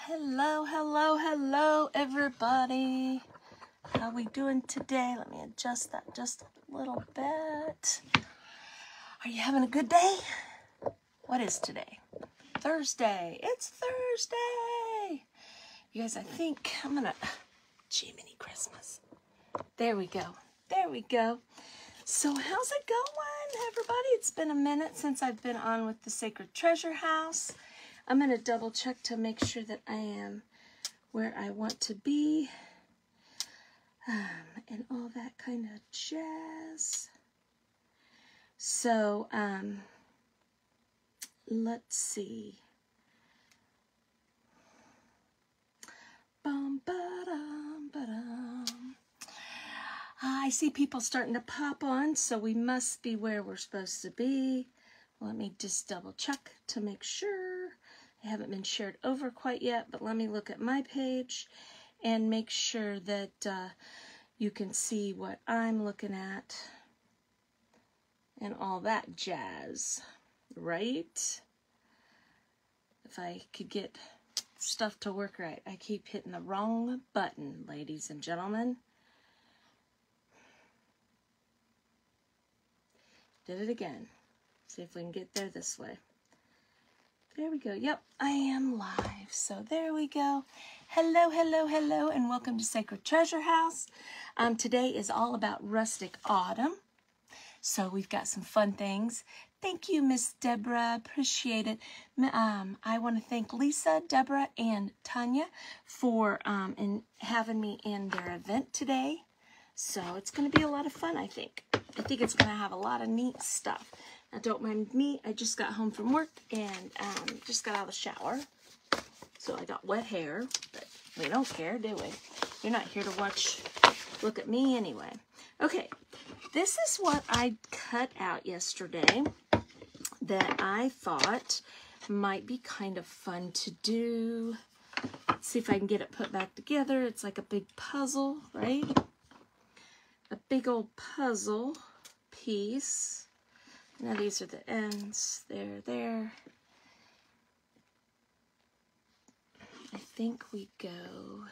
Hello, hello, hello, everybody. How we doing today? Let me adjust that just a little bit. Are you having a good day? What is today? Thursday. It's Thursday. You guys, I think I'm gonna, Jiminy Christmas. There we go. There we go. So how's it going, everybody? It's been a minute since I've been on with the Sacred Treasure House. I'm going to double check to make sure that I am where I want to be and all that kind of jazz. So, let's see. Bum, ba-dum, ba-dum. I see people starting to pop on, so we must be where we're supposed to be. Let me just double check to make sure. They haven't been shared over quite yet, but let me look at my page and make sure that you can see what I'm looking at and all that jazz, right? If I could get stuff to work right. I keep hitting the wrong button, ladies and gentlemen. Did it again. See if we can get there this way. There we go. Yep, I am live. So there we go. Hello, hello, hello, and welcome to Sacred Treasure House. Today is all about Rustic Autumn. So we've got some fun things. Thank you, Miss Deborah. Appreciate it. I want to thank Lisa, Deborah, and Tanya for having me in their event today. So it's going to be a lot of fun, I think. I think it's going to have a lot of neat stuff. Now, don't mind me. I just got home from work and just got out of the shower. So I got wet hair, but we don't care, do we? You're not here to look at me anyway. Okay, this is what I cut out yesterday that I thought might be kind of fun to do. Let's see if I can get it put back together. It's like a big puzzle, right? A big old puzzle piece. Now these are the ends. There. I think we go.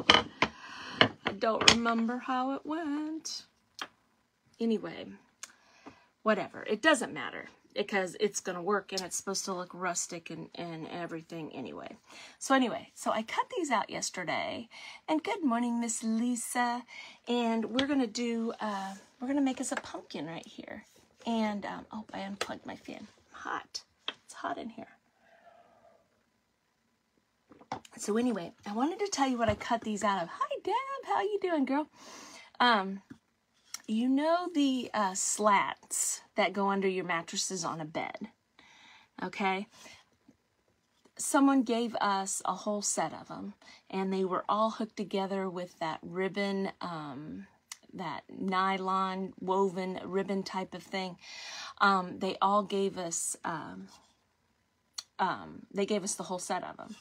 I don't remember how it went. Anyway, whatever. It doesn't matter because it's going to work and it's supposed to look rustic and everything anyway. So I cut these out yesterday. And good morning, Miss Lisa. And we're going to do, we're going to make us a pumpkin right here. And, oh, I unplugged my fan. Hot. It's hot in here. So anyway, I wanted to tell you what I cut these out of. Hi, Deb. How you doing, girl? You know the slats that go under your mattresses on a bed, okay? Someone gave us a whole set of them, and they were all hooked together with that ribbon, that nylon woven ribbon type of thing. They all gave us, they gave us the whole set of them.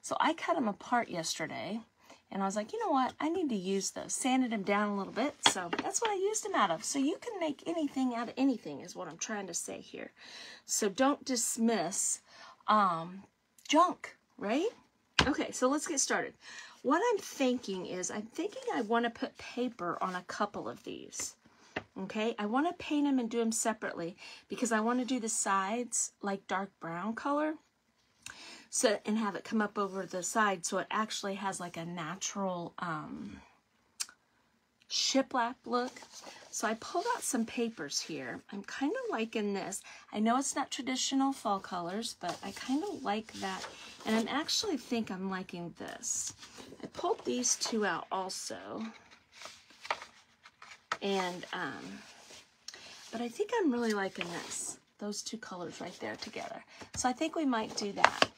So I cut them apart yesterday. And I was like, you know what? I need to use those. Sanded them down a little bit. So that's what I used them out of. So you can make anything out of anything is what I'm trying to say here. So don't dismiss junk, right? Okay, so let's get started. What I'm thinking is I want to put paper on a couple of these. Okay, I want to paint them and do them separately because I want to do the sides like dark brown color. So, and have it come up over the side so it actually has like a natural shiplap look. So I pulled out some papers here. I'm kind of liking this. I know it's not traditional fall colors, but I kind of like that. And I'm actually think I'm liking this. I pulled these two out also. And, but I think I'm really liking this. Those two colors right there together. So I think we might do that.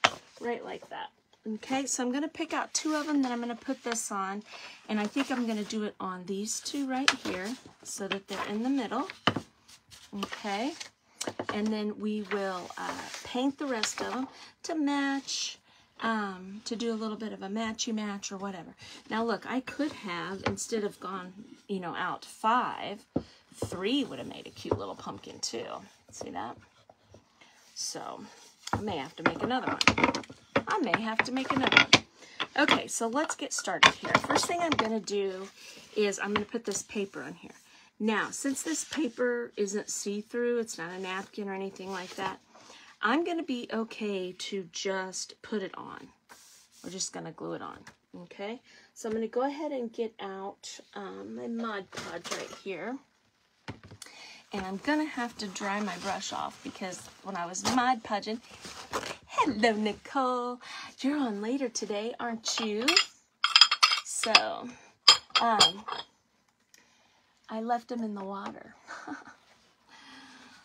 Right like that. Okay, so I'm going to pick out two of them that I'm going to put this on. And I think I'm going to do it on these two right here so that they're in the middle. Okay, and then we will paint the rest of them to match, to do a little bit of a matchy match or whatever. Now look, I could have, instead of gone, you know, out 5, 3 would have made a cute little pumpkin too. See that? So may have to make another one. I may have to make another one. Okay, so let's get started here. First thing I'm going to do is I'm going to put this paper on here. Now, since this paper isn't see-through, it's not a napkin or anything like that, I'm going to be okay to just put it on. We're just going to glue it on, okay? So I'm going to go ahead and get out my Mod Podge right here. And I'm going to have to dry my brush off because when I was Mod Podging, hello, Nicole. You're on later today, aren't you? So, I left them in the water.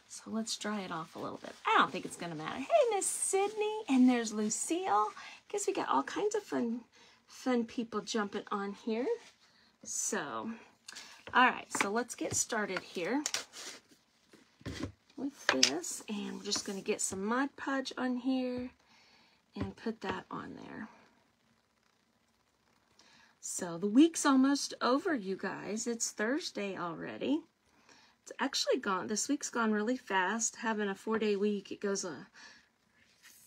So let's dry it off a little bit. I don't think it's going to matter. Hey, Miss Sydney. And there's Lucille. Guess we got all kinds of fun people jumping on here. So, all right. So let's get started here with this. And we're just going to get some Mod Podge on here and put that on there. So the week's almost over, you guys. It's Thursday already. It's actually gone, this week's gone really fast. Having a 4-day week, it goes,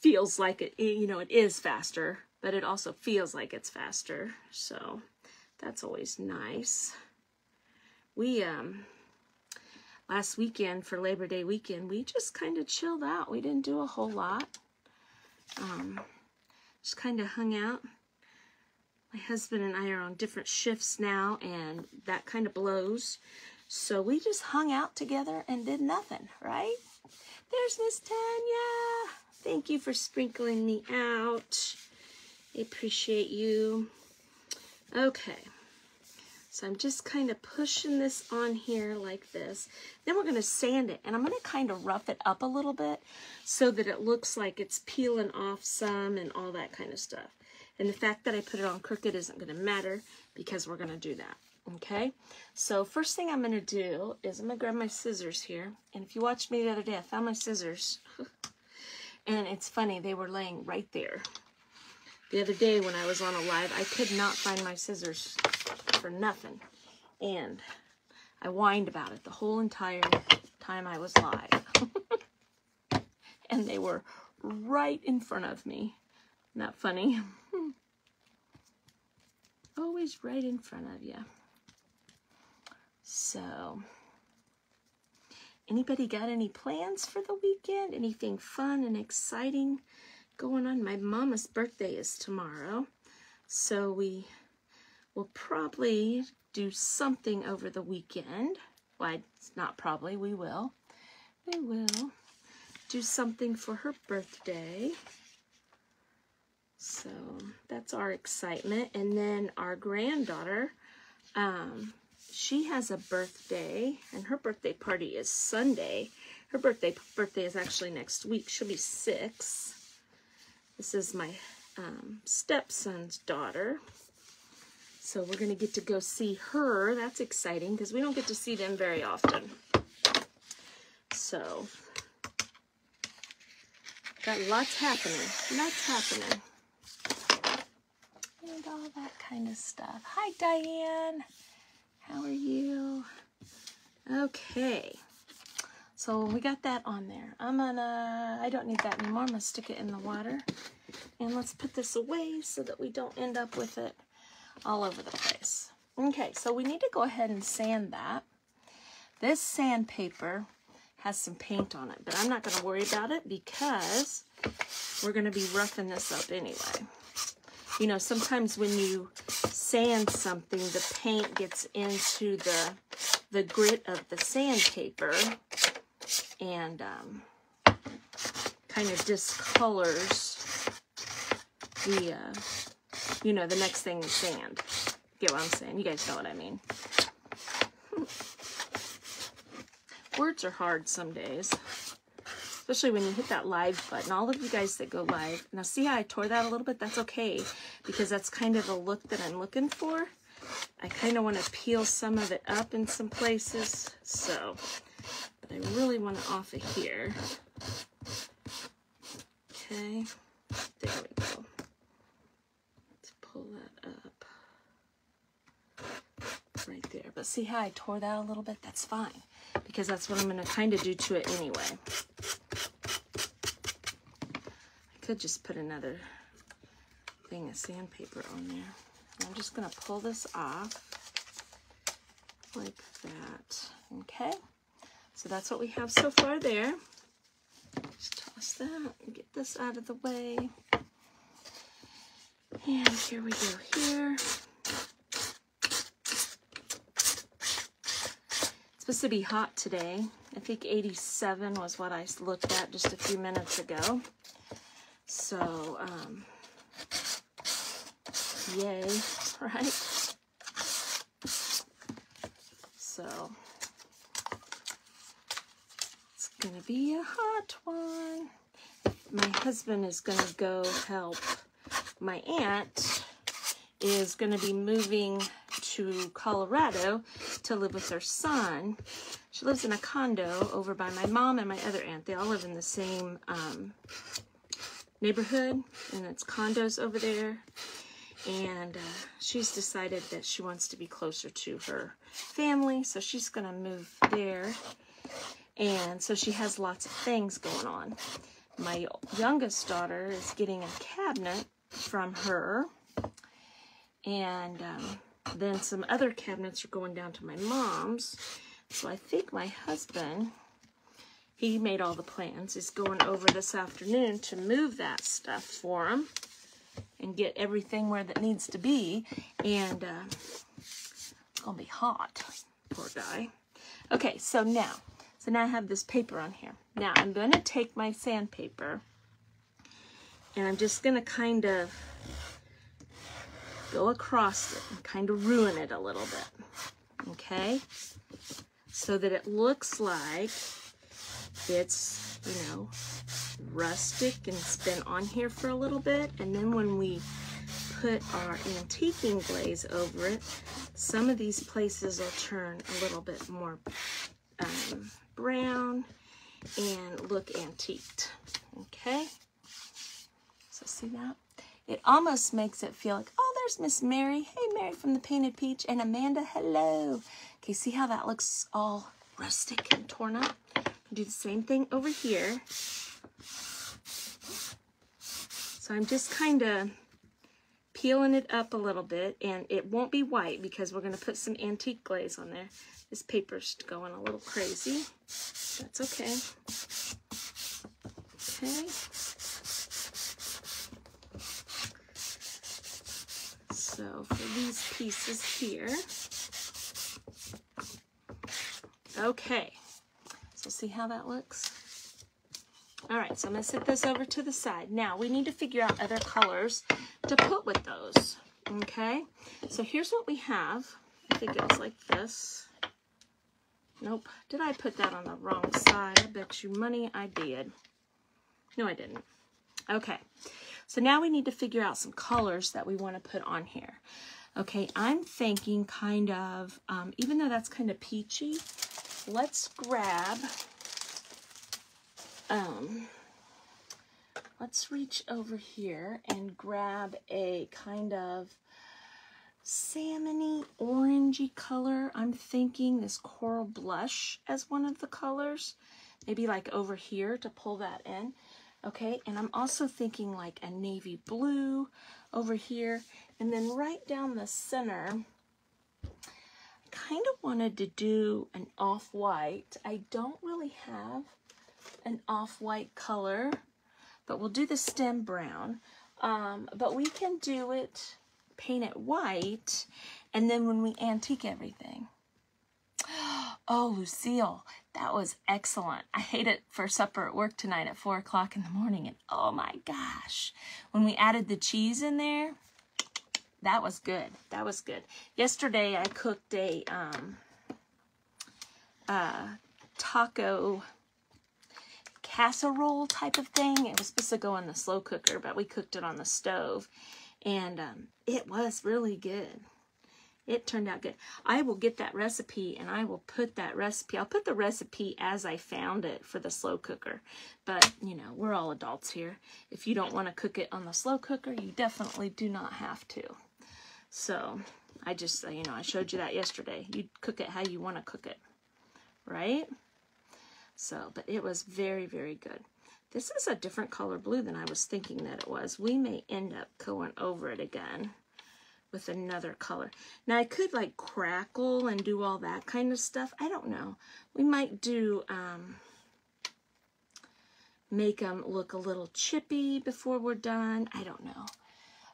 feels like it, you know, it is faster, but it also feels like it's faster. So that's always nice. We, last weekend for Labor Day weekend, we just kind of chilled out. We didn't do a whole lot. Just kind of hung out. My husband and I are on different shifts now, and that kind of blows. So we just hung out together and did nothing, right? There's Miss Tanya. Thank you for sprinkling me out. I appreciate you. Okay. So I'm just kind of pushing this on here like this. Then we're going to sand it, and I'm going to kind of rough it up a little bit so that it looks like it's peeling off some and all that kind of stuff. And the fact that I put it on crooked isn't going to matter because we're going to do that. Okay, so first thing I'm going to do is I'm going to grab my scissors here. And if you watched me the other day, I found my scissors. And it's funny, they were laying right there. The other day when I was on a live, I could not find my scissors for nothing. And I whined about it the whole entire time I was live. And they were right in front of me. Not funny. Always right in front of you. So, anybody got any plans for the weekend? Anything fun and exciting going on? My mama's birthday is tomorrow, so we will probably do something over the weekend. Well, it's not probably, we will. We will do something for her birthday. So, that's our excitement. And then our granddaughter, she has a birthday, and her birthday party is Sunday. Her birthday is actually next week. She'll be 6. This is my stepson's daughter. So we're going to get to go see her. That's exciting because we don't get to see them very often. So, got lots happening. Lots happening. And all that kind of stuff. Hi, Diane. How are you? Okay. So we got that on there. I don't need that anymore. I'm gonna stick it in the water. And let's put this away so that we don't end up with it all over the place. Okay, so we need to go ahead and sand that. This sandpaper has some paint on it, but I'm not gonna worry about it because we're gonna be roughing this up anyway. You know, sometimes when you sand something, the paint gets into the grit of the sandpaper and kind of discolors the, you know, the next thing you sand. Get what I'm saying? You guys know what I mean. Words are hard some days. Especially when you hit that live button. All of you guys that go live. Now see how I tore that a little bit? That's okay. Because that's kind of the look that I'm looking for. I kind of want to peel some of it up in some places. So, but I really want it off of here. Okay. There we go. Let's pull that up. Right there. But see how I tore that a little bit? That's fine. Because that's what I'm going to kind of do to it anyway. could just put another thing of sandpaper on there. I'm just going to pull this off like that. Okay, so that's what we have so far there. Just toss that and get this out of the way. And here we go here. It's supposed to be hot today. I think 87 was what I looked at just a few minutes ago. So, yay, right? So, it's gonna be a hot one. My husband is gonna go help. My aunt is gonna be moving to Colorado to live with her son. She lives in a condo over by my mom and my other aunt. They all live in the same neighborhood, and it's condos over there. And she's decided that she wants to be closer to her family, so she's gonna move there. And so she has lots of things going on. My youngest daughter is getting a cabinet from her, and then some other cabinets are going down to my mom's. So I think my husband, he made all the plans, is going over this afternoon to move that stuff for him and get everything where that needs to be. And it's gonna be hot, poor guy. Okay, so now I have this paper on here. Now I'm going to take my sandpaper and I'm just going to kind of go across it and kind of ruin it a little bit, okay? So that it looks like it's, you know, rustic and it's been on here for a little bit. And then when we put our antiquing glaze over it, some of these places will turn a little bit more brown and look antiqued, okay? So see that? It almost makes it feel like, oh, there's Miss Mary. Hey, Mary from the Painted Peach. And Amanda, hello. Okay, see how that looks all rustic and torn up? Do the same thing over here. So I'm just kind of peeling it up a little bit, and it won't be white because we're going to put some antique glaze on there. This paper's going a little crazy. That's okay. Okay. So for these pieces here. Okay. So see how that looks? All right, so I'm going to set this over to the side. Now, we need to figure out other colors to put with those, okay? So here's what we have. I think it was like this. Nope. Did I put that on the wrong side? I bet you money I did. No, I didn't. Okay. So now we need to figure out some colors that we want to put on here. Okay, I'm thinking kind of, even though that's kind of peachy, let's grab, let's reach over here and grab a kind of salmony orangey color. I'm thinking this coral blush as one of the colors, maybe like over here to pull that in. Okay, and I'm also thinking like a navy blue over here, and then right down the center I kind of wanted to do an off-white. I don't really have an off-white color, but we'll do the stem brown. But we can do it, paint it white, and then when we antique everything. Oh, Lucille, that was excellent. I ate it for supper at work tonight at 4 o'clock in the morning, and oh my gosh, when we added the cheese in there, that was good. That was good. Yesterday I cooked a taco casserole type of thing. It was supposed to go in the slow cooker, but we cooked it on the stove, and it was really good. It turned out good. I will get that recipe and I will put that recipe. I'll put the recipe as I found it for the slow cooker. But, you know, we're all adults here. If you don't want to cook it on the slow cooker, you definitely do not have to. So, I just, you know, I showed you that yesterday. You cook it how you want to cook it, right? So, but it was very, very good. This is a different color blue than I was thinking that it was. We may end up going over it again with another color. Now I could like crackle and do all that kind of stuff. I don't know. We might do, make them look a little chippy before we're done. I don't know.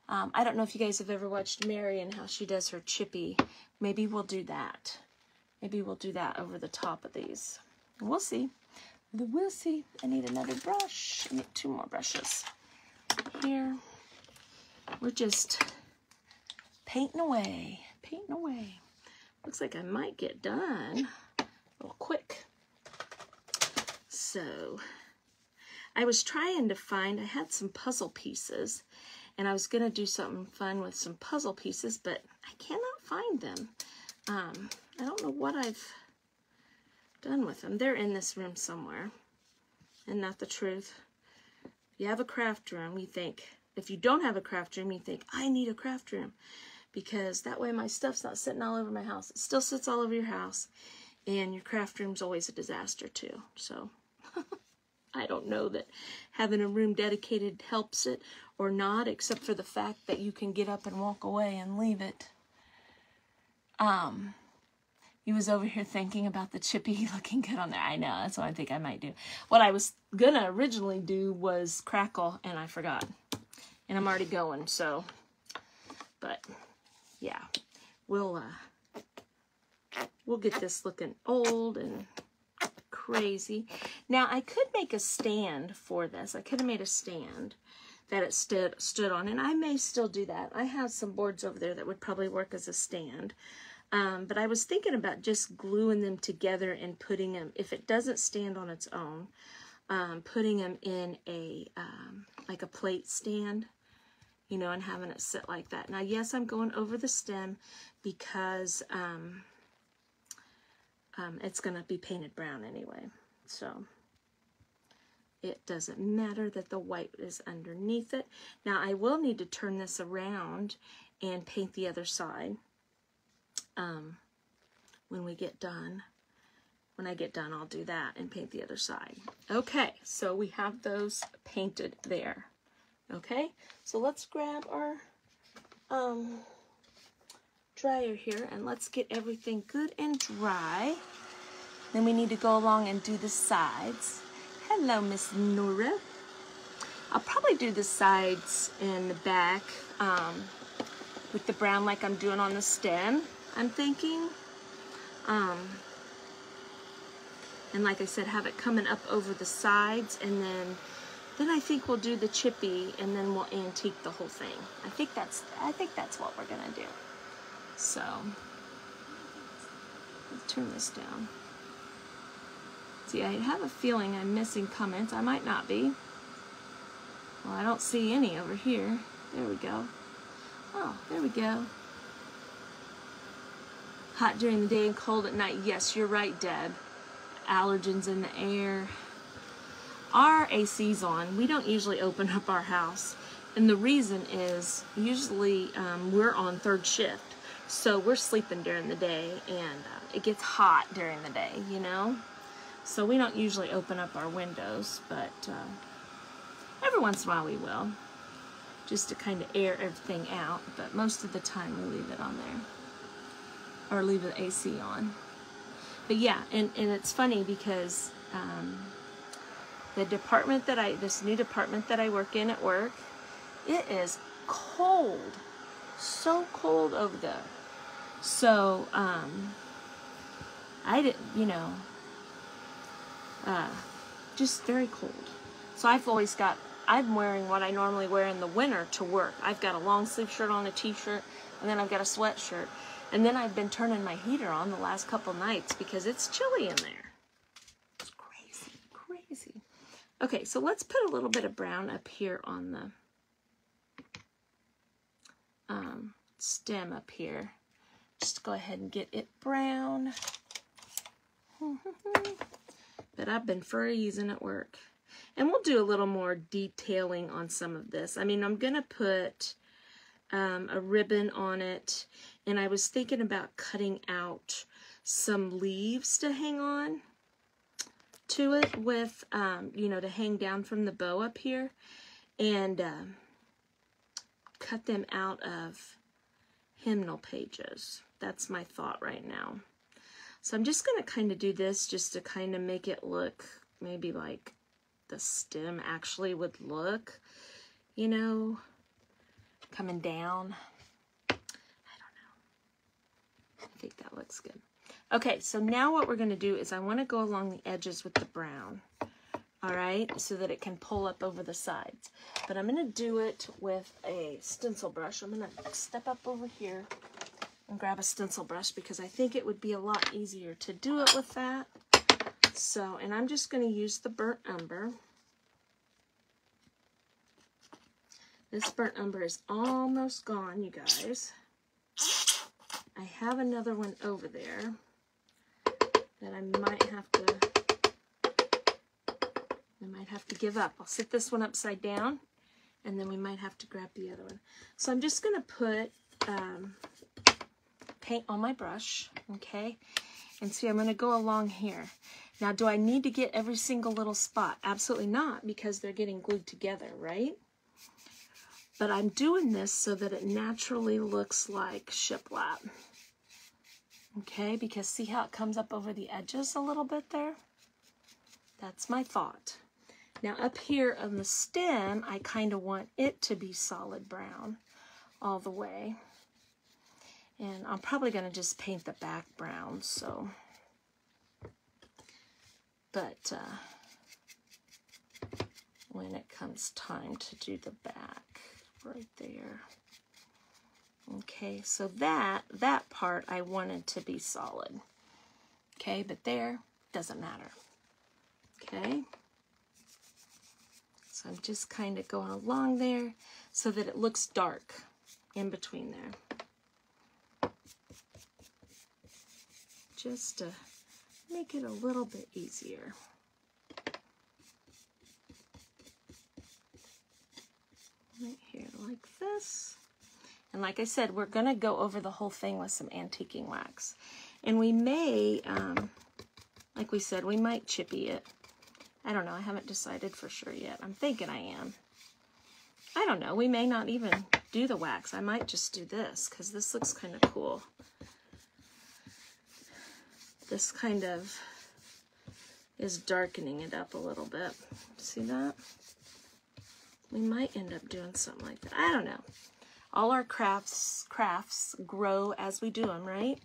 I don't know if you guys have ever watched Mary and how she does her chippy. Maybe we'll do that. Maybe we'll do that over the top of these. We'll see. We'll see. I need another brush. I need 2 more brushes. Here. We're just painting away. Painting away. Looks like I might get done a little quick. So, I was trying to find, I had some puzzle pieces, and I was going to do something fun with some puzzle pieces, but I cannot find them. I don't know what I've done with them. They're in this room somewhere, and not the truth. If you have a craft room, you think, if you don't have a craft room, you think, I need a craft room, because that way my stuff's not sitting all over my house. It still sits all over your house, and your craft room's always a disaster too. So I don't know that having a room dedicated helps it or not, except for the fact that you can get up and walk away and leave it. He was over here thinking about the chippy looking good on there. I know, that's what I think I might do. What I was gonna originally do was crackle, and I forgot. And I'm already going, so. But, yeah. We'll get this looking old and crazy. Now, I could make a stand for this. I could have made a stand that it stood on, and I may still do that. I have some boards over there that would probably work as a stand. But I was thinking about just gluing them together and putting them, if it doesn't stand on its own, putting them in a, like a plate stand, you know, and having it sit like that. Now, yes, I'm going over the stem because it's going to be painted brown anyway. So it doesn't matter that the white is underneath it. Now, I will need to turn this around and paint the other side. When we get done. When I get done, I'll do that and paint the other side. Okay, so we have those painted there. Okay, so let's grab our dryer here and let's get everything good and dry. Then we need to go along and do the sides. Hello, Miss Nora. I'll probably do the sides and the back with the brown like I'm doing on the stem, I'm thinking. And like I said, have it coming up over the sides, and then I think we'll do the chippy, and then we'll antique the whole thing. I think that's what we're gonna do. So let's turn this down. See, I have a feeling I'm missing comments. I might not be. Well, I don't see any over here. There we go. Oh, there we go. Hot during the day and cold at night. Yes, you're right, Deb. Allergens in the air. Our AC's on. We don't usually open up our house. And the reason is usually we're on 3rd shift. So we're sleeping during the day, and it gets hot during the day, you know? So we don't usually open up our windows, but every once in a while we will. Just to kind of air everything out. But most of the time we leave it on there. Or leave the AC on. But yeah, and it's funny because the department that this new department that I work in at work, it is cold. So cold over there. So, I didn't, you know, just very cold. So I'm wearing what I normally wear in the winter to work. I've got a long sleeve shirt on, a t-shirt, and then I've got a sweatshirt. And then I've been turning my heater on the last couple nights because it's chilly in there. It's crazy, crazy. Okay, so let's put a little bit of brown up here on the stem up here. Just go ahead and get it brown. But I've been freezing at work. And we'll do a little more detailing on some of this. I mean, I'm going to put a ribbon on it. And I was thinking about cutting out some leaves to hang on. to it with, you know, to hang down from the bow up here, and cut them out of hymnal pages. That's my thought right now. So I'm just going to kind of do this just to kind of make it look maybe like the stem actually would look, you know, coming down. I don't know. I think that looks good. Okay, so now what we're going to do is I want to go along the edges with the brown. All right, so that it can pull up over the sides. But I'm going to do it with a stencil brush. I'm going to step up over here and grab a stencil brush because I think it would be a lot easier to do it with that. So, and I'm just going to use the burnt umber. This burnt umber is almost gone, you guys. I have another one over there that I might have to give up. I'll sit this one upside down, and then we might have to grab the other one. So I'm just going to put paint on my brush, okay? And see, I'm going to go along here. Now, do I need to get every single little spot? Absolutely not, because they're getting glued together, right? But I'm doing this so that it naturally looks like shiplap. Okay, because see how it comes up over the edges a little bit there? That's my thought. Now up here on the stem, I kind of want it to be solid brown all the way. And I'm probably going to just paint the back brown, so. But when it comes time to do the back, right there. Okay, so that part I wanted to be solid. Okay, but there, doesn't matter. Okay. So I'm just kind of going along there so that it looks dark in between there. Just to make it a little bit easier. Right here like this. And like I said, we're going to go over the whole thing with some antiquing wax. And we may, like we said, we might chippy it. I don't know. I haven't decided for sure yet. I'm thinking I am. I don't know. We may not even do the wax. I might just do this because this looks kind of cool. This kind of is darkening it up a little bit. See that? We might end up doing something like that. I don't know. All our crafts grow as we do them, right?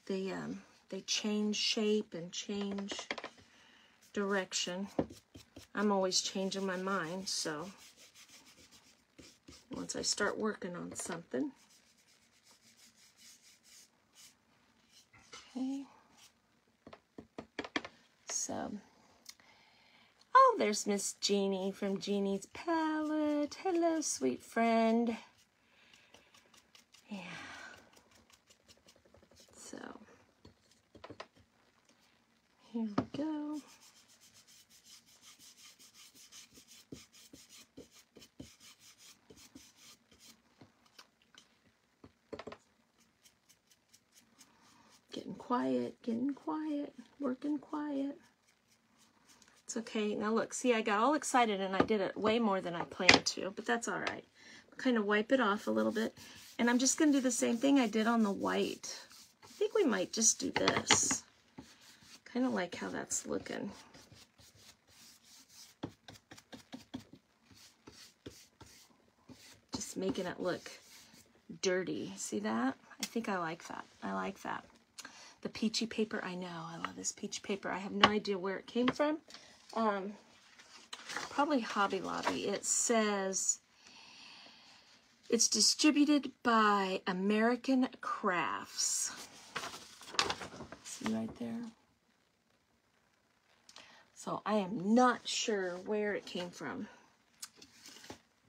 They change shape and change direction. I'm always changing my mind, so once I start working on something. Okay. So, oh, there's Miss Jeannie from Jeannie's Palette. Hello, sweet friend. Yeah. So, here we go. Getting quiet, working quiet. It's okay. Now look, see, I got all excited and I did it way more than I planned to, but that's all right. Kind of wipe it off a little bit. And I'm just going to do the same thing I did on the white. I think we might just do this. Kind of like how that's looking. Just making it look dirty. See that? I think I like that. I like that. The peachy paper, I know. I love this peach paper. I have no idea where it came from. Probably Hobby Lobby. It says it's distributed by American Crafts. See right there? So I am not sure where it came from.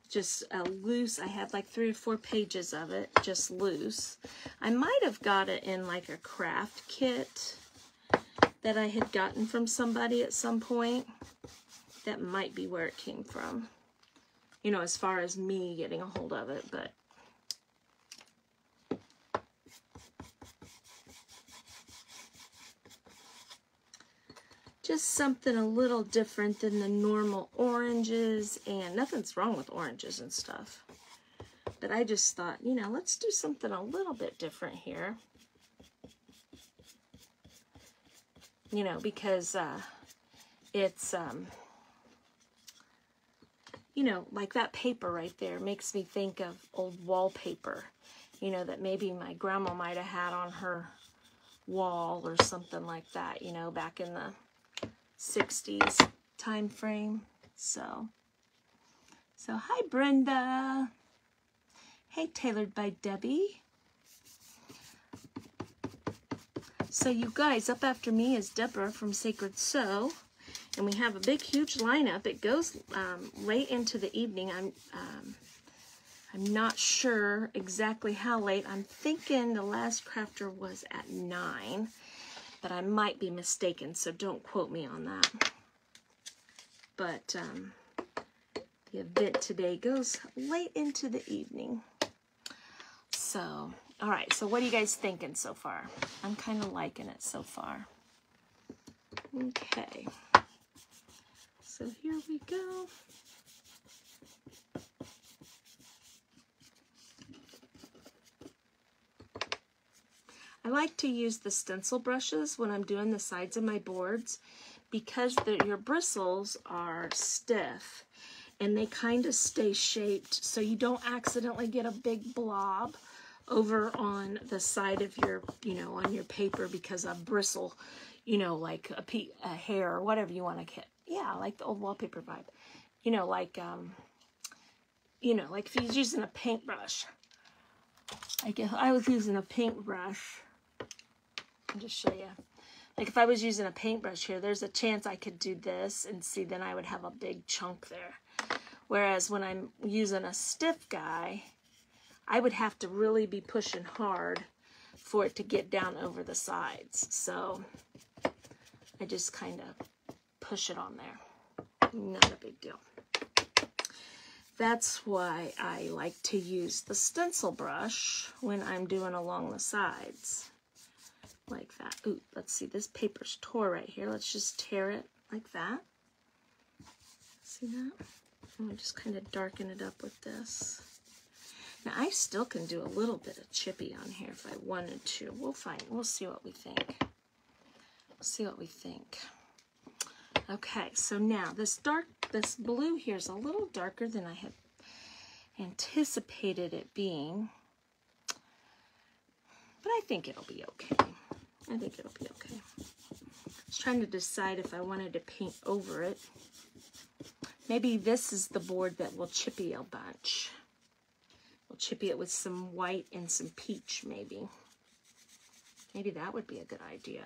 Just a loose, I had like 3 or 4 pages of it, just loose. I might have got it in like a craft kit that I had gotten from somebody at some point. That might be where it came from. You know, as far as me getting a hold of it, but just something a little different than the normal oranges, and nothing's wrong with oranges and stuff. But I just thought, you know, let's do something a little bit different here. You know, because it's, you know, like that paper right there makes me think of old wallpaper, you know, that maybe my grandma might have had on her wall or something like that, you know, back in the 60s time frame. So hi Brenda. Hey, Tailored by Debbie. So you guys, up after me is Deborah from Sacred Sew, and we have a big, huge lineup. It goes late into the evening. I'm not sure exactly how late. I'm thinking the last crafter was at 9, but I might be mistaken, so don't quote me on that. But the event today goes late into the evening. So, all right, so what are you guys thinking so far? I'm kind of liking it so far. Okay, so here we go. I like to use the stencil brushes when I'm doing the sides of my boards because your bristles are stiff and they kind of stay shaped so you don't accidentally get a big blob over on the side of your, you know, on your paper because of bristle, you know, like a hair or whatever you want to get. Yeah, like the old wallpaper vibe. You know, like if you're using a paintbrush. I guess I was using a paintbrush. I'll just show you. Like if I was using a paintbrush here, there's a chance I could do this and see, then I would have a big chunk there. Whereas when I'm using a stiff guy, I would have to really be pushing hard for it to get down over the sides. So I just kind of push it on there. Not a big deal. That's why I like to use the stencil brush when I'm doing along the sides. Like that. Ooh, let's see, this paper's tore right here. Let's just tear it like that. See that? And we just kind of darken it up with this. Now I still can do a little bit of chippy on here if I wanted to. We'll see what we think. We'll see what we think. Okay, so now this blue here is a little darker than I had anticipated it being. But I think it'll be okay. I think it'll be okay. I was trying to decide if I wanted to paint over it. Maybe this is the board that will chippy a bunch. We'll chippy it with some white and some peach, maybe. Maybe that would be a good idea.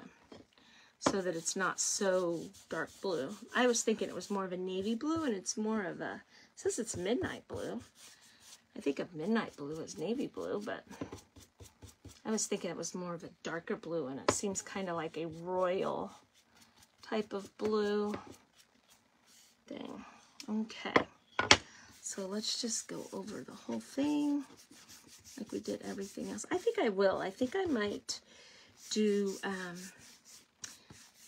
So that it's not so dark blue. I was thinking it was more of a navy blue, and it's more of a, it says it's midnight blue. I think of midnight blue as navy blue, but I was thinking it was more of a darker blue, and it seems kind of like a royal type of blue thing. Okay, so let's just go over the whole thing like we did everything else. I think I will. I think I might do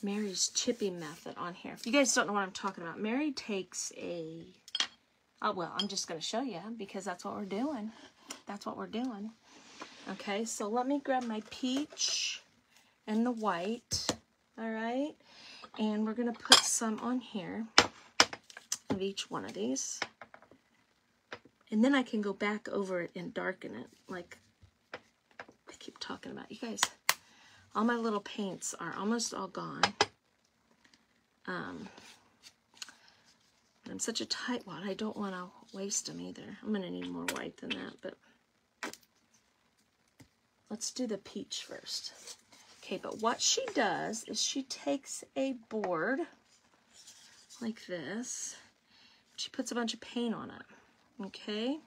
Mary's chippy method on here. If you guys don't know what I'm talking about, Mary takes a, oh, well, I'm just going to show you because that's what we're doing. That's what we're doing. Okay, so let me grab my peach and the white, all right? And we're going to put some on here of each one of these. And then I can go back over it and darken it like I keep talking about. You guys, all my little paints are almost all gone. I'm such a tightwad, I don't want to waste them either. I'm going to need more white than that, but let's do the peach first. Okay, but what she does is she takes a board like this. She puts a bunch of paint on it. Okay?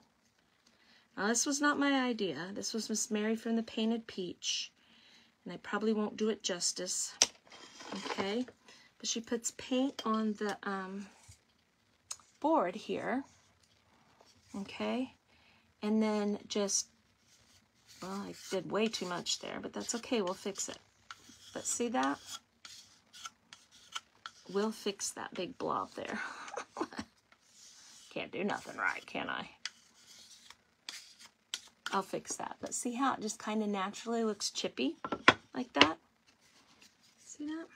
Now, this was not my idea. This was Miss Mary from the Painted Peach. And I probably won't do it justice. Okay? But she puts paint on the board here. Okay? And then just, well, I did way too much there, but that's okay. We'll fix it. But see that? we'll fix that big blob there. Can't do nothing right, can I? I'll fix that. But see how it just kind of naturally looks chippy like that? See that?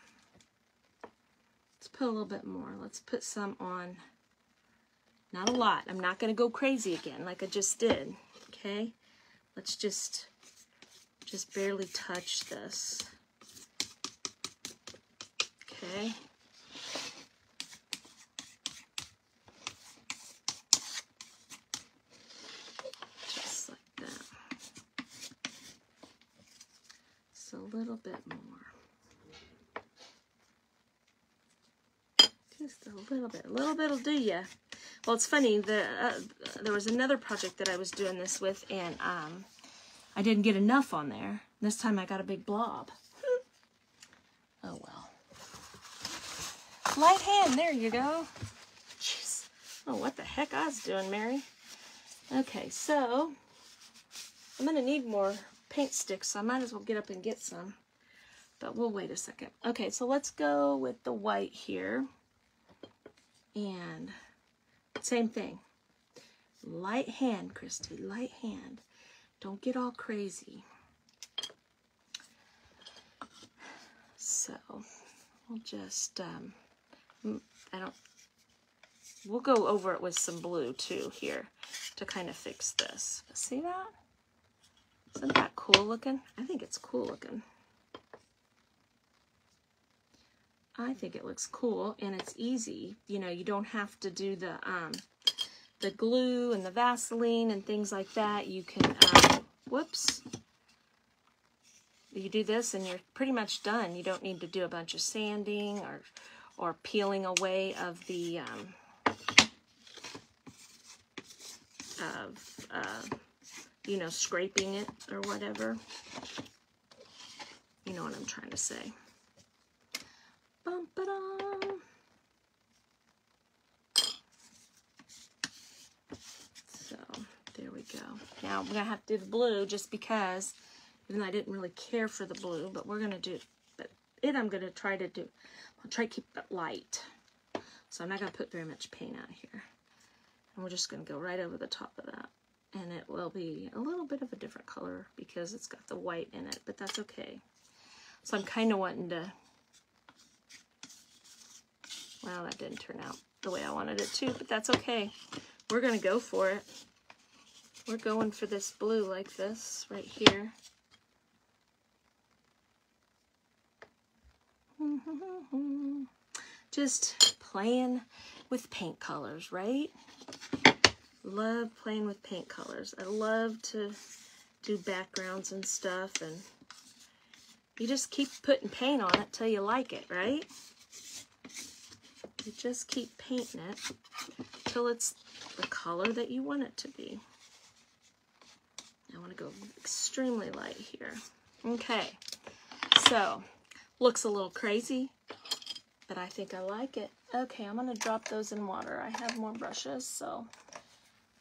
Let's put a little bit more. Let's put some on. Not a lot. I'm not going to go crazy again like I just did. Okay? Let's just barely touch this. Okay? Just like that. Just a little bit more. Just a little bit. A little bit will do ya. Well, it's funny. There was another project that I was doing this with, and I didn't get enough on there. This time I got a big blob. Oh well. Light hand, there you go. Jeez. Oh, what the heck I was doing, Mary. Okay, so I'm gonna need more paint sticks, so I might as well get up and get some. But we'll wait a second. Okay, so let's go with the white here. And same thing. Light hand, Christy, light hand. Don't get all crazy. So we'll just, we'll go over it with some blue too here to kind of fix this. See that? Isn't that cool looking? I think it's cool looking. I think it looks cool, and it's easy. You know, you don't have to do the glue and the Vaseline and things like that. You can, whoops. You do this and you're pretty much done. You don't need to do a bunch of sanding or peeling away of the, you know, scraping it or whatever. You know what I'm trying to say. Bum, ba-dum. So, there we go. Now, we're going to have to do the blue just because, even though I didn't really care for the blue, but we're going to do, but it I'm going to try to do, I'll try to keep it light. So I'm not going to put very much paint out here. And we're just going to go right over the top of that. And it will be a little bit of a different color because it's got the white in it, but that's okay. So I'm kind of wanting to, well, that didn't turn out the way I wanted it to, but that's okay. We're going to go for it. We're going for this blue like this right here. Just playing with paint colors, right? Love playing with paint colors. I love to do backgrounds and stuff, and you just keep putting paint on it till you like it, right? You just keep painting it till it's the color that you want it to be. I want to go extremely light here. Okay, so looks a little crazy, but I think I like it. Okay, I'm going to drop those in water. I have more brushes, so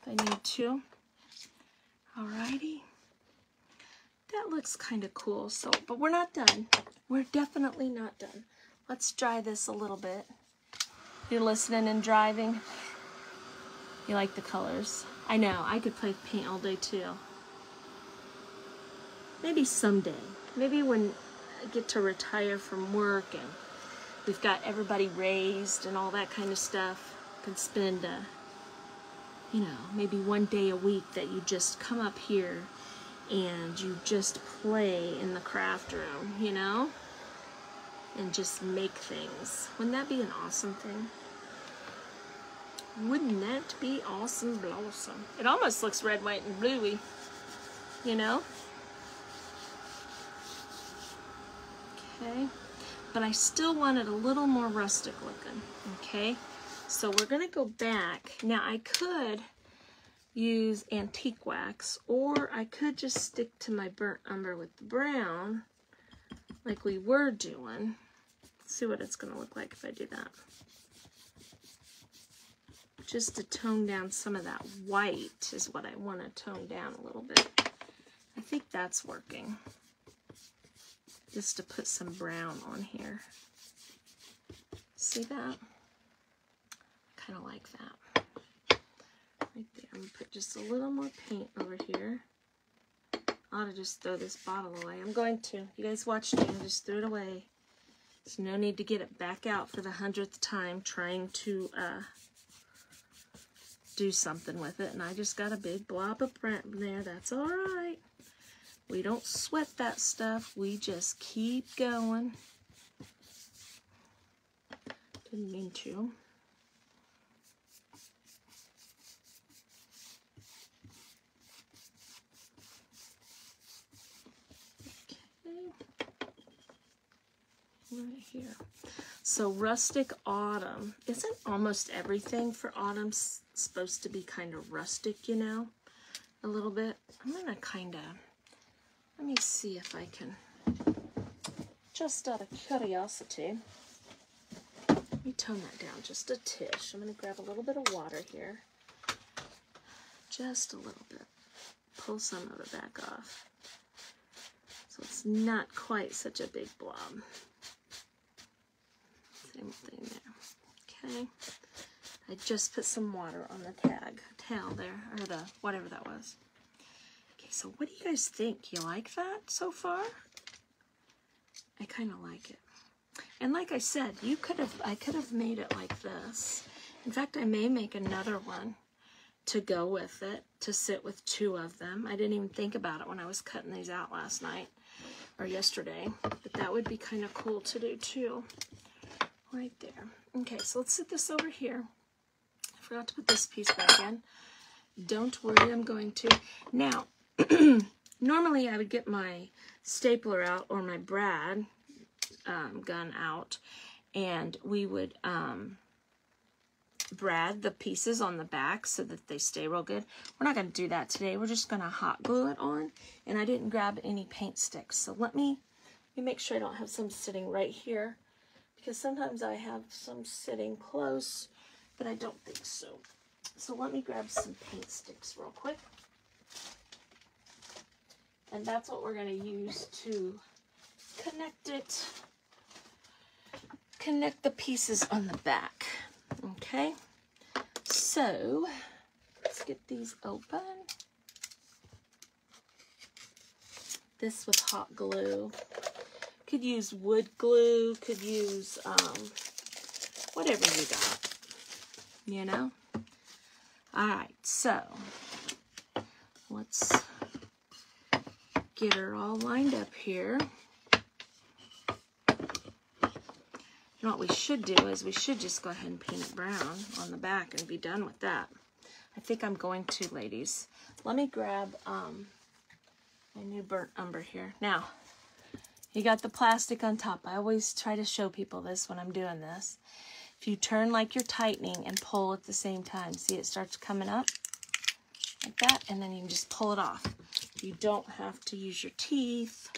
if I need to. Alrighty. That looks kind of cool, so, but we're not done. We're definitely not done. Let's dry this a little bit. You're listening and driving. You like the colors. I know, I could play paint all day too. Maybe someday. Maybe when I get to retire from work and we've got everybody raised and all that kind of stuff. I can spend, you know, maybe one day a week that you just come up here and you just play in the craft room, you know? And just make things. Wouldn't that be an awesome thing? Wouldn't that be awesome blossom? It almost looks red, white, and bluey, you know? Okay, but I still want it a little more rustic looking, okay? So we're gonna go back. Now I could use antique wax, or I could just stick to my burnt umber with the brown, like we were doing. Let's see what it's gonna look like if I do that. Just to tone down some of that white is what I want to tone down a little bit. I think that's working. Just to put some brown on here. See that? Kind of like that. Right there. I'm going to put just a little more paint over here. I ought to just throw this bottle away. I'm going to. You guys watched me. I just threw it away. There's no need to get it back out for the 100th time trying to do something with it. And I just got a big blob of print in there. That's all right. We don't sweat that stuff. We just keep going. Didn't mean to. Right here. So Rustic Autumn. Isn't almost everything for autumn supposed to be kind of rustic, you know? A little bit. I'm going to kind of, let me see if I can, just out of curiosity, let me tone that down just a tish. I'm going to grab a little bit of water here. Just a little bit. Pull some of it back off. So it's not quite such a big blob. Same thing there. Okay. I just put some water on the towel there, or the whatever that was. Okay, so what do you guys think? You like that so far? I kind of like it. And like I said, I could have made it like this. In fact, I may make another one to go with it, to sit with two of them. I didn't even think about it when I was cutting these out last night or yesterday, but that would be kind of cool to do too. Right there. Okay, so let's sit this over here. I forgot to put this piece back in. Don't worry, I'm going to. Now, normally I would get my stapler out or my brad gun out, and we would brad the pieces on the back so that they stay real good. We're not going to do that today. We're just going to hot glue it on, and I didn't grab any paint sticks. So let me make sure I don't have some sitting right here, because sometimes I have some sitting close, but I don't think so. So let me grab some paint sticks real quick. And that's what we're going to use to connect the pieces on the back. Okay, so let's get these open. This with hot glue. Could use wood glue, could use whatever you got, you know? All right, so let's get her all lined up here. And what we should do is we should just go ahead and paint it brown on the back and be done with that. I think I'm going to, ladies. Let me grab my new burnt umber here. Now, you got the plastic on top. I always try to show people this when I'm doing this. If you turn like you're tightening and pull at the same time, see it starts coming up like that, and then you can just pull it off. You don't have to use your teeth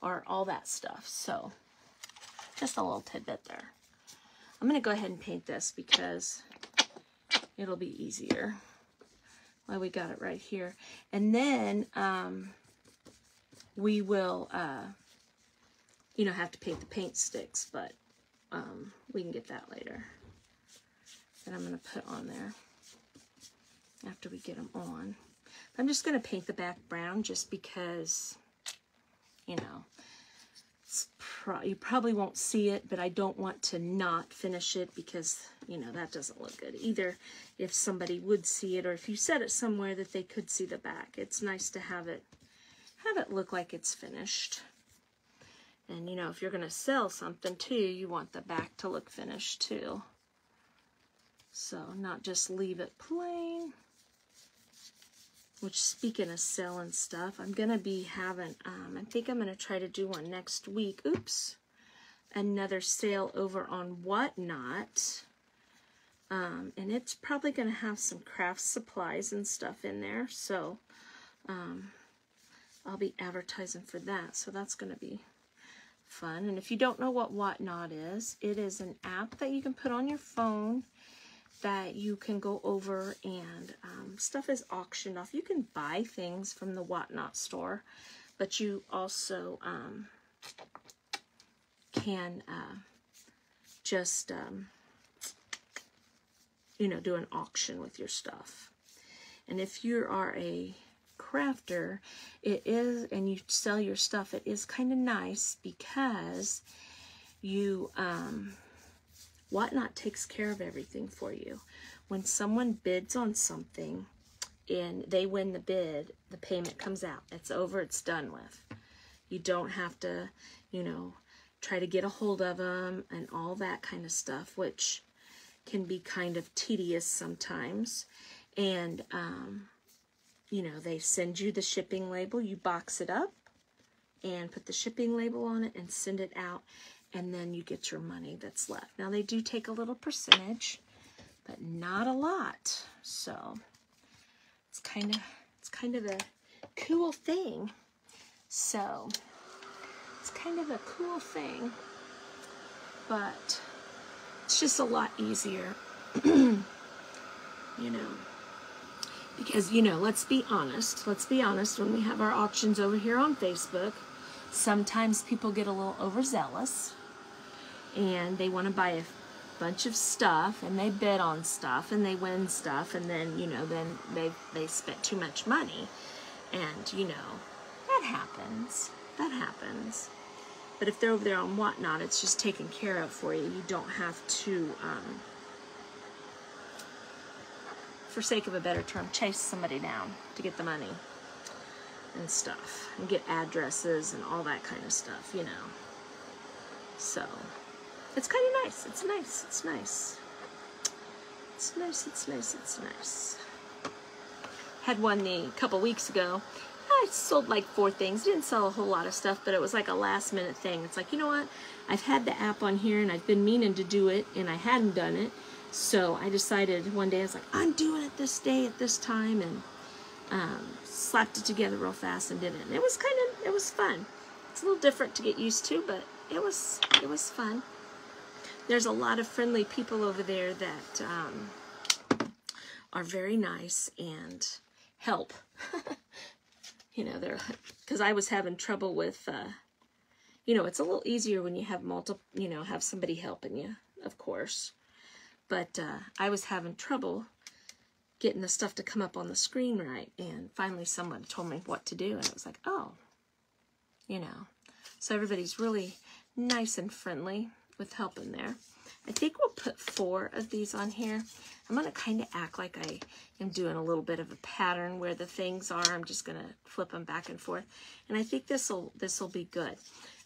or all that stuff. So, just a little tidbit there. I'm going to go ahead and paint this because it'll be easier. Well, we got it right here. And then we will, you know, have to paint the paint sticks, but we can get that later. And I'm going to put on there after we get them on. I'm just going to paint the back brown just because, you know, you probably won't see it, but I don't want to not finish it because, you know, that doesn't look good either. If somebody would see it, or if you set it somewhere that they could see the back, it's nice to have it look like it's finished. And, you know, if you're going to sell something too, you want the back to look finished too. So not just leave it plain. Which, speaking of selling stuff, I'm going to be having, I think I'm going to try to do one next week. Oops. Another sale over on Whatnot. And it's probably going to have some craft supplies and stuff in there. So, I'll be advertising for that. So that's going to be fun. And if you don't know what Whatnot is, it is an app that you can put on your phone that you can go over and stuff is auctioned off. You can buy things from the Whatnot store, but you also can just, you know, do an auction with your stuff. And if you are a crafter, it is, and you sell your stuff, it is kind of nice because you, Whatnot takes care of everything for you. When someone bids on something and they win the bid, the payment comes out. It's over, it's done with. You don't have to, you know, try to get a hold of them and all that kind of stuff, which can be kind of tedious sometimes. And, you know, they send you the shipping label, you box it up and put the shipping label on it and send it out, and then you get your money that's left. Now, they do take a little percentage, but not a lot. So it's kind of a cool thing. So it's kind of a cool thing, but it's just a lot easier, you know, because, you know, let's be honest, when we have our auctions over here on Facebook, sometimes people get a little overzealous and they want to buy a bunch of stuff and they bid on stuff and they win stuff, and then, you know, then they spent too much money, and, you know, that happens. But if they're over there on Whatnot, it's just taken care of for you. You don't have to, for sake of a better term, chase somebody down to get the money and stuff, and get addresses and all that kind of stuff, you know. So it's kind of nice. It's nice. It's nice. It's nice. It's nice. It's nice. Had one a couple weeks ago. I sold like 4 things. Didn't sell a whole lot of stuff, but it was like a last minute thing. It's like, you know what? I've had the app on here and I've been meaning to do it and I hadn't done it. So I decided one day, I was like, I'm doing it this day at this time, and slapped it together real fast and did it. And it was fun. It's a little different to get used to, but it was fun. There's a lot of friendly people over there that are very nice and help. You know, because I was having trouble with, you know, it's a little easier when you have have somebody helping you, of course. But I was having trouble getting the stuff to come up on the screen right. And finally someone told me what to do. And it was like, oh, you know. So everybody's really nice and friendly with helping there. I think we'll put 4 of these on here. I'm going to kind of act like I am doing a little bit of a pattern where the things are. I'm just going to flip them back and forth. And I think this'll be good.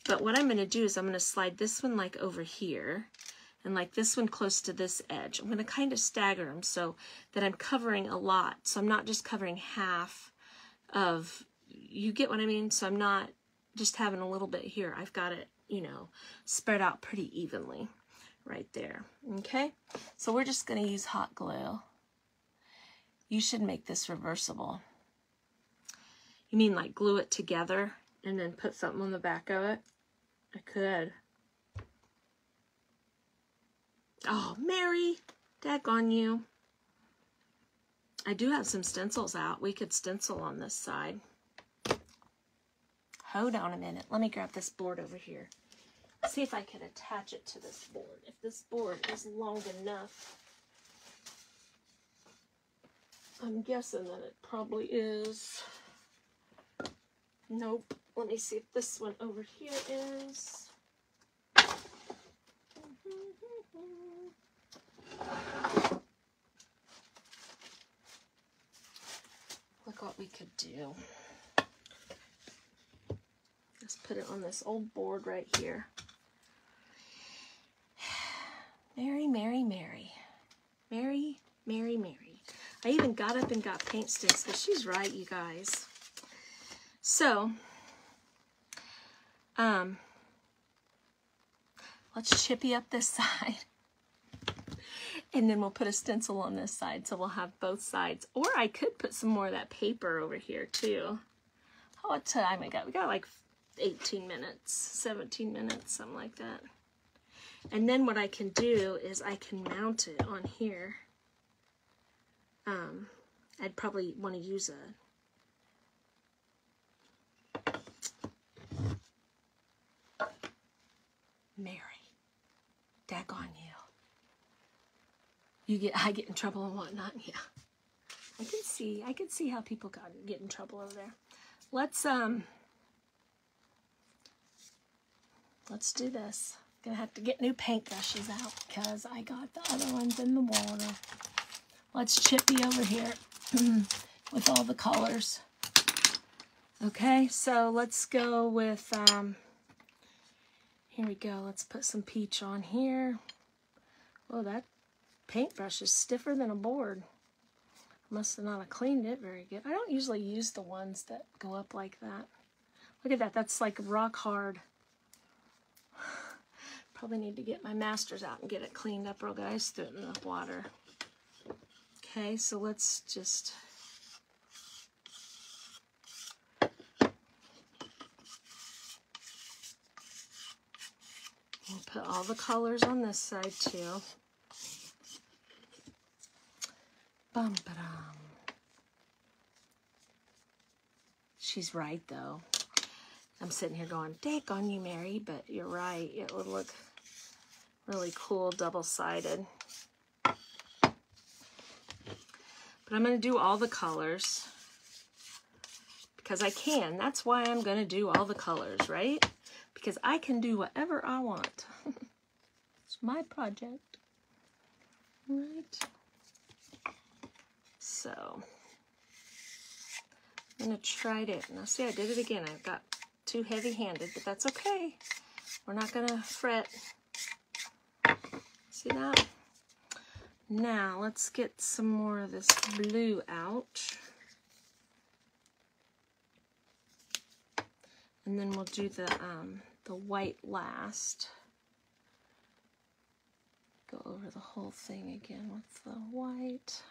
But what I'm going to do is I'm going to slide this one like over here, and like this one close to this edge. I'm going to kind of stagger them so that I'm covering a lot. So I'm not just covering half of, you get what I mean? So I'm not just having a little bit here. I've got it, you know, spread out pretty evenly right there. Okay? So we're just going to use hot glue. You should make this reversible. You mean like glue it together and then put something on the back of it? I could. Oh, Mary, daggone you. I do have some stencils out. We could stencil on this side. Hold on a minute. Let me grab this board over here. See if I can attach it to this board. If this board is long enough. I'm guessing that it probably is. Nope. Let me see if this one over here is. Look what we could do. Let's put it on this old board right here. Mary, Mary, Mary. Mary, Mary, Mary. I even got up and got paint sticks, because she's right, you guys. So, let's chippy up this side. And then we'll put a stencil on this side, so we'll have both sides. Or I could put some more of that paper over here, too. How much time we got? We got like 18 minutes, 17 minutes, something like that. And then what I can do is I can mount it on here. I'd probably want to use a Mary. Daggone you. I get in trouble and whatnot. Yeah. I can see how people get in trouble over there. Let's do this. Gonna have to get new paintbrushes out because I got the other ones in the water. Let's chippy over here with all the colors. Okay, so let's go with, here we go. Let's put some peach on here. Oh, that paintbrush is stiffer than a board. Must have not cleaned it very good. I don't usually use the ones that go up like that. Look at that. That's like rock hard. Probably need to get my masters out and get it cleaned up real good. I just threw it in the water. Okay, so let's just... We'll put all the colors on this side too. Bum-ba-dum. She's right though. I'm sitting here going, "Dang on you, Mary," but you're right. It would look really cool double-sided. But I'm going to do all the colors because I can. That's why I'm going to do all the colors, right? Because I can do whatever I want. It's my project. Right? So, I'm going to try it. Now, see, I did it again. I got too heavy-handed, but that's okay. We're not going to fret. See that? Now, let's get some more of this blue out. And then we'll do the white last. Go over the whole thing again with the white.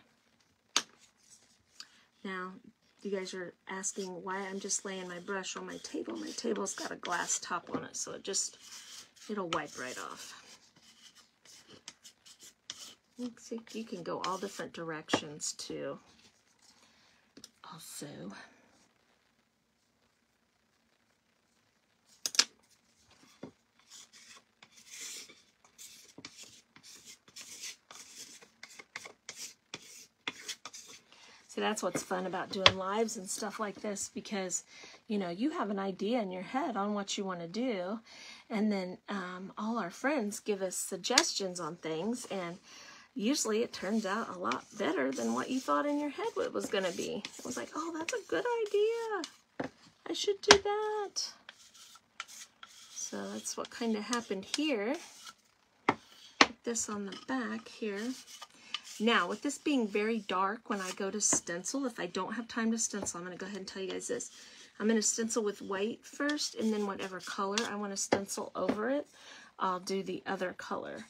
Now, you guys are asking why I'm just laying my brush on my table. My table's got a glass top on it, so it'll wipe right off. See, you can go all different directions too. Also, see, that's what's fun about doing lives and stuff like this, because, you know, you have an idea in your head on what you want to do, and then all our friends give us suggestions on things, and usually it turns out a lot better than what you thought in your head it was going to be. It was like, oh, that's a good idea. I should do that. So that's what kind of happened here. Put this on the back here. Now, with this being very dark, when I go to stencil, if I don't have time to stencil, I'm going to go ahead and tell you guys this. I'm going to stencil with white first, and then whatever color I want to stencil over it, I'll do the other color.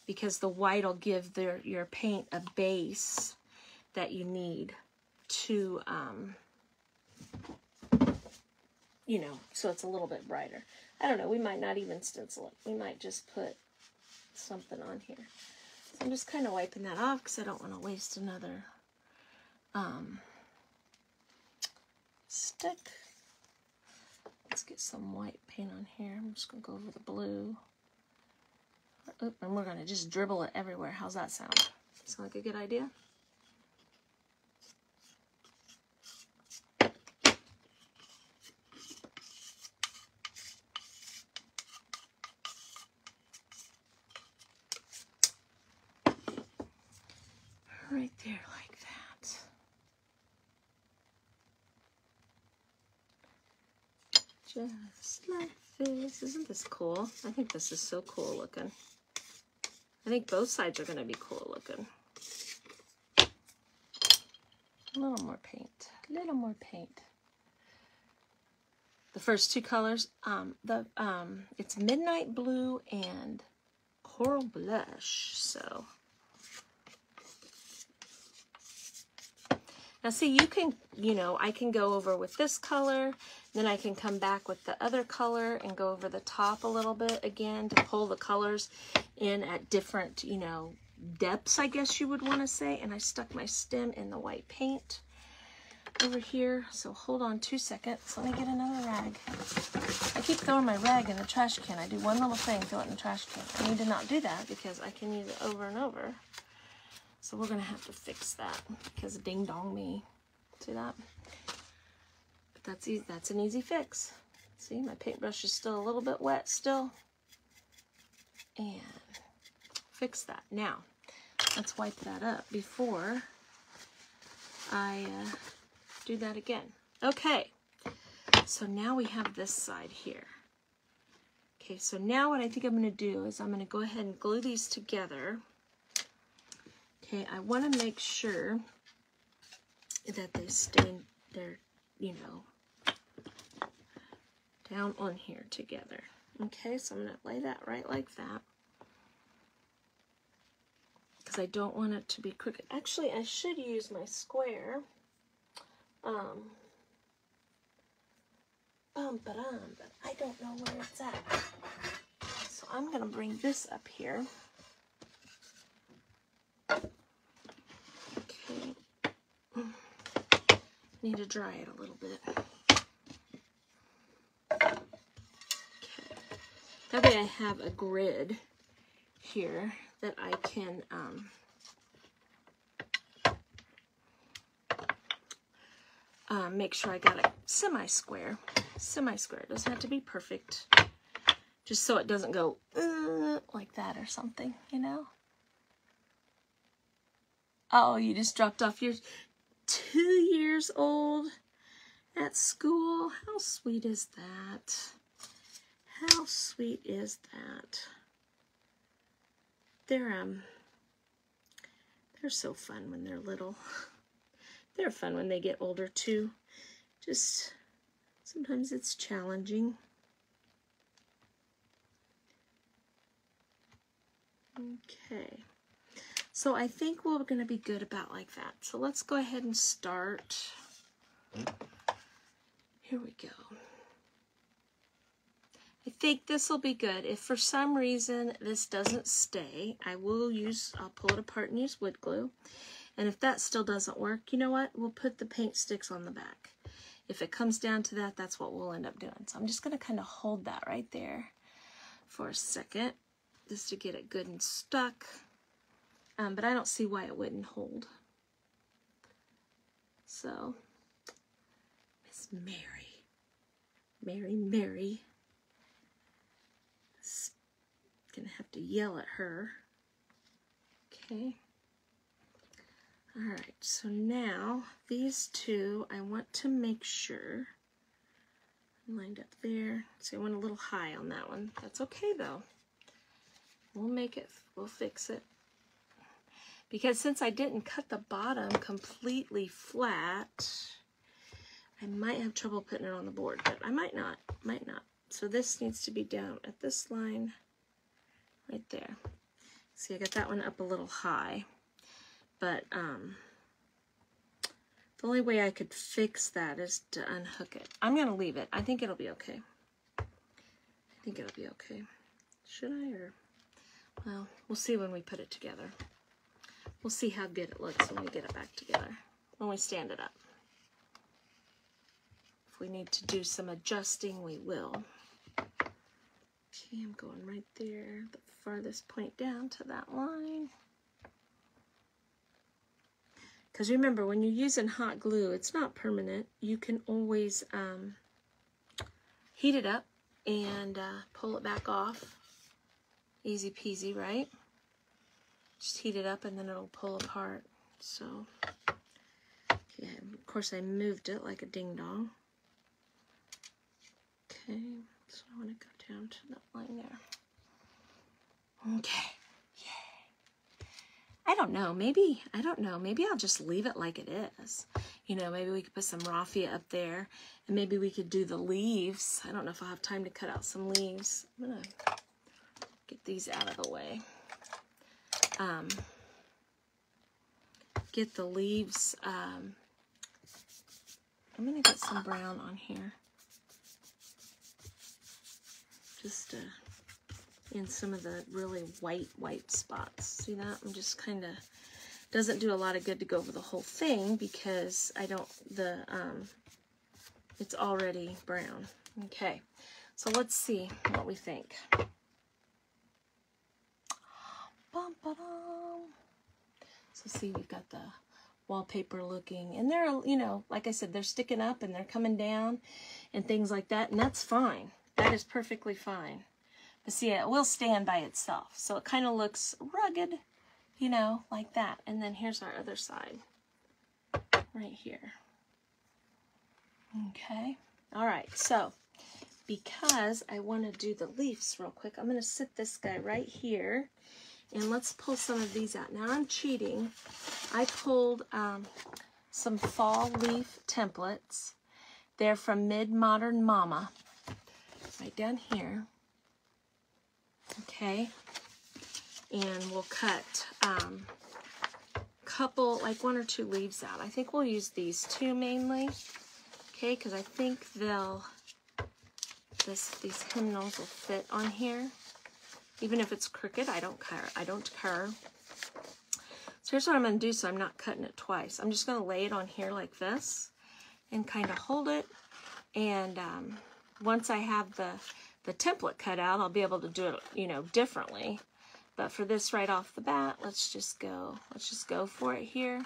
Because the white will give your paint a base that you need to, you know, so it's a little bit brighter. I don't know, we might not even stencil it. We might just put something on here. So I'm just kind of wiping that off because I don't want to waste another stick. Let's get some white paint on here. I'm just going to go over the blue. And we're going to just dribble it everywhere. How's that sound? Sound like a good idea? Right there, like that. Just like this. Isn't this cool? I think this is so cool looking. I think both sides are going to be cool looking. A little more paint. A little more paint. The first two colors, it's Midnight Blue and Coral Blush. So now see, you can, you know, I can go over with this color, then I can come back with the other color and go over the top a little bit again to pull the colors in at different, you know, depths, I guess you would want to say. And I stuck my stem in the white paint. over here. So hold on 2 seconds. Let me get another rag. I keep throwing my rag in the trash can. I do one little thing, throw it in the trash can. I need to not do that because I can use it over and over. So we're going to have to fix that because ding dong me. See that? But that's easy. That's an easy fix. See, my paintbrush is still a little bit wet still. And fix that. Now, let's wipe that up before I do that again. Okay, so now we have this side here. Okay, so now what I think I'm going to do is I'm going to go ahead and glue these together. Okay, I want to make sure that they stay there, you know, down on here together. Okay, so I'm going to lay that right like that. Because I don't want it to be crooked. Actually, I should use my square. But I don't know where it's at. So I'm going to bring this up here. Okay. Need to dry it a little bit. Okay. That way I have a grid here that I can make sure I got it semi-square. Semi-square. It doesn't have to be perfect. Just so it doesn't go like that or something, you know? Oh, you just dropped off your 2 years old at school. How sweet is that? How sweet is that? They're so fun when they're little. They're fun when they get older too. Just sometimes it's challenging. Okay. So I think we're going to be good about like that. So let's go ahead and start. Here we go. I think this will be good. If for some reason this doesn't stay, I'll pull it apart and use wood glue. And if that still doesn't work, you know what? We'll put the paint sticks on the back. If it comes down to that, that's what we'll end up doing. So I'm just going to kind of hold that right there for a second, just to get it good and stuck. But I don't see why it wouldn't hold. So, Miss Mary. Gonna have to yell at her. Okay. Alright, so now these two, I want to make sure I'm lined up there. See, I went a little high on that one. That's okay though. We'll fix it. Because since I didn't cut the bottom completely flat, I might have trouble putting it on the board, but I might not. So this needs to be down at this line right there. See, I got that one up a little high, but the only way I could fix that is to unhook it. I'm going to leave it. I think it'll be okay. Should I, or? Well, we'll see when we put it together. We'll see how good it looks when we get it back together, when we stand it up. If we need to do some adjusting, we will. Okay, I'm going right there, the farthest point down to that line. Because remember, when you're using hot glue, it's not permanent. You can always heat it up and pull it back off. Easy peasy, right? Just heat it up and then it'll pull apart. So, yeah, of course I moved it like a ding dong. Okay, so I want to go down to that line there. Okay, yeah. I don't know, maybe I'll just leave it like it is. You know, maybe we could put some raffia up there, and maybe we could do the leaves. I don't know if I'll have time to cut out some leaves. I'm gonna get these out of the way. Get the leaves, I'm gonna get some brown on here. Just in some of the really white spots. See that? I'm just kind of Doesn't do a lot of good to go over the whole thing because it's already brown. Okay, so let's see what we think. Bum, ba-dum. So see, we've got the wallpaper looking, and they're, you know, like I said, they're sticking up and they're coming down and things like that, and that's fine. That is perfectly fine. But see, it will stand by itself. So it kind of looks rugged, you know, like that. And then here's our other side, right here. Okay. All right. So because I want to do the leaves real quick, I'm going to sit this guy right here. And let's pull some of these out. Now I'm cheating. I pulled some fall leaf templates. They're from Mid-Modern Mama. Right down here. Okay. And we'll cut couple, like 1 or 2 leaves out. I think we'll use these 2 mainly. Okay, because I think these hymnals will fit on here. Even if it's crooked, I don't care. I don't care. So here's what I'm going to do so I'm not cutting it twice. I'm just going to lay it on here like this and kind of hold it. And once I have the template cut out, I'll be able to do it, you know, differently. But for this right off the bat, let's just go for it here.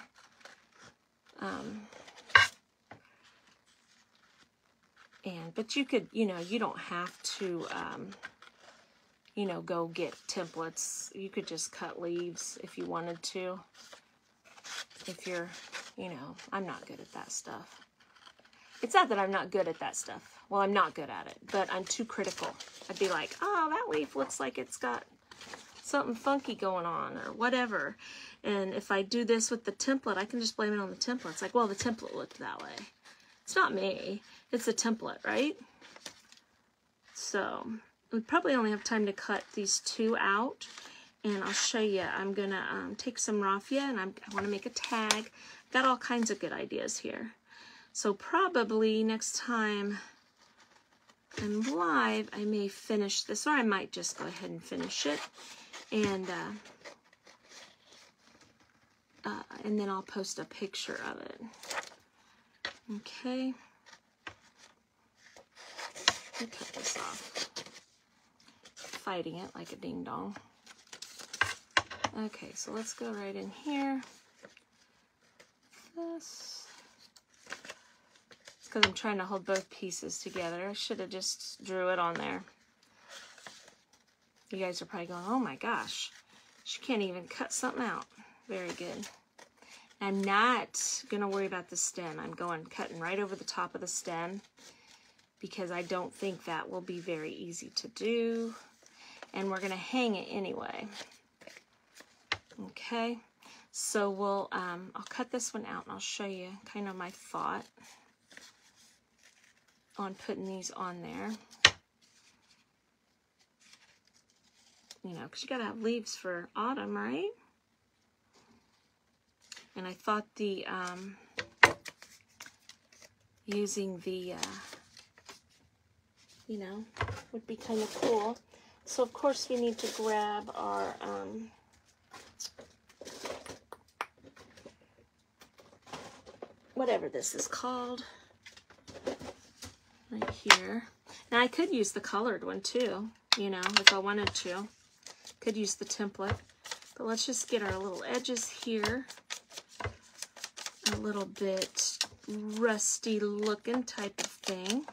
But you could, you know, you don't have to, you know, go get templates. You could just cut leaves if you wanted to. If you're, you know, I'm not good at that stuff. It's not that I'm not good at that stuff. Well, I'm not good at it, but I'm too critical. I'd be like, oh, that leaf looks like it's got something funky going on or whatever. And if I do this with the template, I can just blame it on the template. It's like, well, the template looked that way. It's not me. It's a template, right? So we probably only have time to cut these 2 out. And I'll show you. I'm going to take some raffia, and I want to make a tag. Got all kinds of good ideas here. So probably next time I'm live, I may finish this, or I might just go ahead and finish it. And then I'll post a picture of it. Okay. Let me cut this off. Fighting it like a ding dong. Okay, so let's go right in here. This. It's because I'm trying to hold both pieces together. I should have just drew it on there. You guys are probably going, oh my gosh, she can't even cut something out. Very good. I'm not going to worry about the stem. I'm cutting right over the top of the stem because I don't think that will be very easy to do. And we're going to hang it anyway. Okay, so we'll, I'll cut this one out and I'll show you kind of my thought on putting these on there. You know, because you got to have leaves for autumn, right? And I thought the, using the, you know, would be kind of cool. So, of course, we need to grab our, whatever this is called, right here. Now, I could use the colored one, too, you know, if I wanted to. Could use the template. But let's just get our little edges here. A little bit rusty looking type of thing.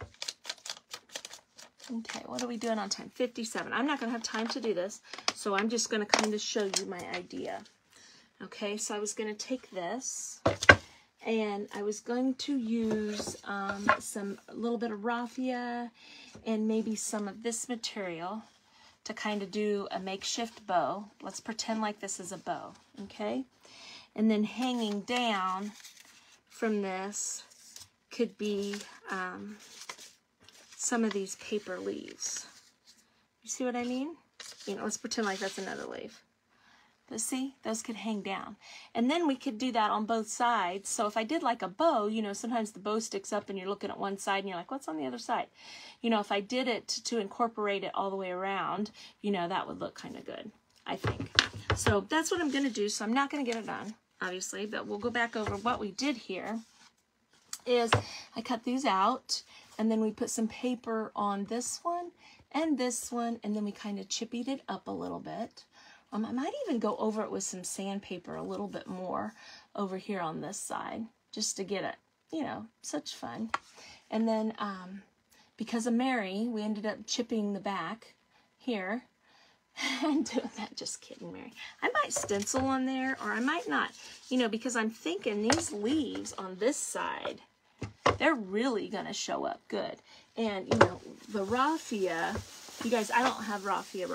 Okay, what are we doing on time? 57. I'm not going to have time to do this, so I'm just going to kind of show you my idea. Okay, so I was going to take this, and I was going to use a little bit of raffia and maybe some of this material to kind of do a makeshift bow. Let's pretend like this is a bow, okay? And then hanging down from this could be some of these paper leaves. You see what I mean? You know, let's pretend like that's another leaf. But see, those could hang down. And then we could do that on both sides. So if I did like a bow, you know, sometimes the bow sticks up and you're looking at one side and you're like, what's on the other side? You know, if I did it to incorporate it all the way around, you know, that would look kind of good, I think. So that's what I'm going to do. So I'm not going to get it done. obviously, but we'll go back over what we did here. Is I cut these out, and then we put some paper on this one, and then we kind of chippied it up a little bit. I might even go over it with some sandpaper a little bit more over here on this side, just to get it, you know, such fun. And then, because of Mary, we ended up chipping the back here and doing that. Just kidding, Mary. I might stencil on there, or I might not, you know, because I'm thinking these leaves on this side, they're really going to show up good. And, you know, the raffia, you guys, I don't have raffia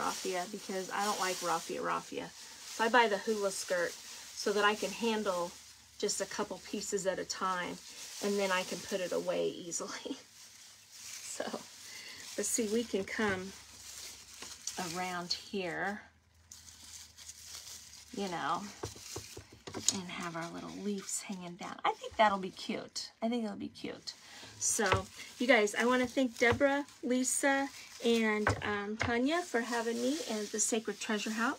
because I don't like raffia. So I buy the hula skirt so that I can handle just a couple pieces at a time, and then I can put it away easily. So, let's see, we can come around here, you know, and have our little leaves hanging down. I think that'll be cute. I think it'll be cute. So, you guys, I want to thank Deborah, Lisa, and Tanya for having me at the Sacred Treasure House.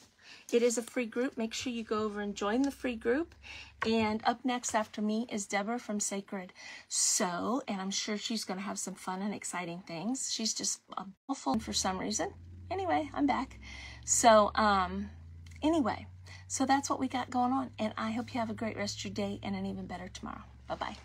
It is a free group. Make sure you go over and join the free group. And up next after me is Deborah from Sacred Sew, and I'm sure she's going to have some fun and exciting things. She's just a full for some reason. Anyway, I'm back. So, anyway, so that's what we got going on, and I hope you have a great rest of your day and an even better tomorrow. Bye-bye.